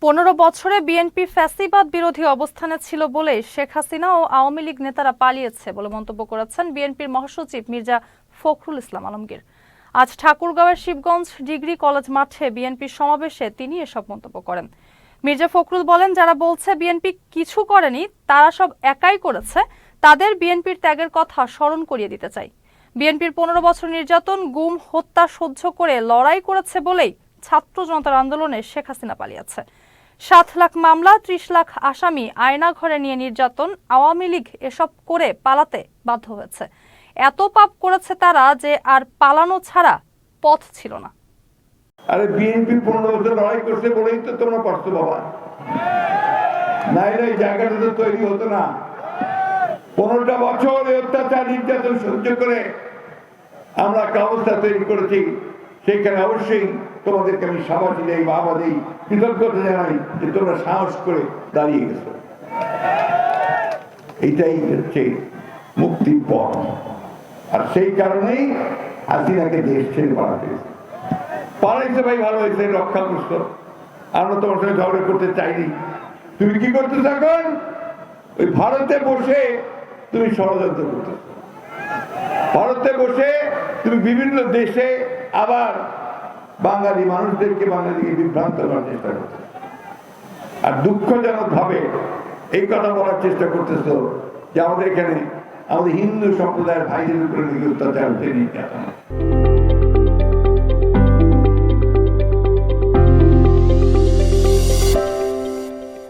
15 বছরে বিএনপি ফ্যাসিবাদ বিরোধী অবস্থানে ছিল বলে শেখ হাসিনা ও আওয়ামী লীগ নেতারা পালিয়েছে বলে মন্তব্য করেছেন বিএনপির মহাসচিব মির্জা ফখরুল ইসলাম আলমগীর। আজ ঠাকুরগাঁওয়ের শিবগঞ্জ ডিগ্রি কলেজ মাঠে বিএনপির সমাবেশে তিনি এসব মন্তব্য করেন। মির্জা ফখরুল বলেন, যারা বলছে বিএনপি কিছু করেনি তারা সব একাই করেছে, তাদের বিএনপির ত্যাগের কথা স্মরণ করিয়ে দিতে চাই। বিএনপির 15 বছর নির্যাতন, গুম, হত্যা সহ্য করে লড়াই করেছে বলেই ছাত্র জনতার আন্দোলনে শেখ হাসিনা পালিয়েছে। 7 লাখ মামলা, 30 লাখ আসামি আয়না ঘরে নিয়ে নির্যাতন, আওয়ামী লীগ এসব করে পালাতে বাধ্য হয়েছে। এত পাপ করেছে তারা যে আর পালানো ছাড়া পথ ছিল না। আরে বিএনপি 15 বছর লড়াই করছে বলেই তো তোমরা পারছো বাবা, নাইলে এই জায়গাটা তো তৈরি হতো না। 15টা বছর অত্যাচার নির্যাতন সহ্য করে আমরা একটা অবস্থা তৈরি করেছি। সেইখানে অবশ্যই তোমাদেরকে আমি সাবাসী দেই, বাবা দেই, কৃতজ্ঞতা জানাই যে তোমরা সাহস করে দাঁড়িয়ে গেছো। এইটাই হচ্ছে মুক্তির পথ। আর সেই কারণেই হাসিনাকে দেশ ছেড়ে পালাইছে। ভাই ভালো হয়েছে, রক্ষা করছো। আমরা তোমার সঙ্গে ঝগড়া করতে চাইনি। তুমি কি করতেছ এখন? ওই ভারতে বসে তুমি ষড়যন্ত্র করতেছ। ভারতে বসে তুমি বিভিন্ন দেশে আবার বাঙালি মানুষদেরকে, বাঙালিকে বিভ্রান্ত করার চেষ্টা করতেছ। আর দুঃখজনক ভাবে এই কথা বলার চেষ্টা করতেছ যে আমাদের এখানে আমাদের হিন্দু সম্প্রদায়ের ভাইদের উপরে অত্যাচার হচ্ছে, নির্যাতন।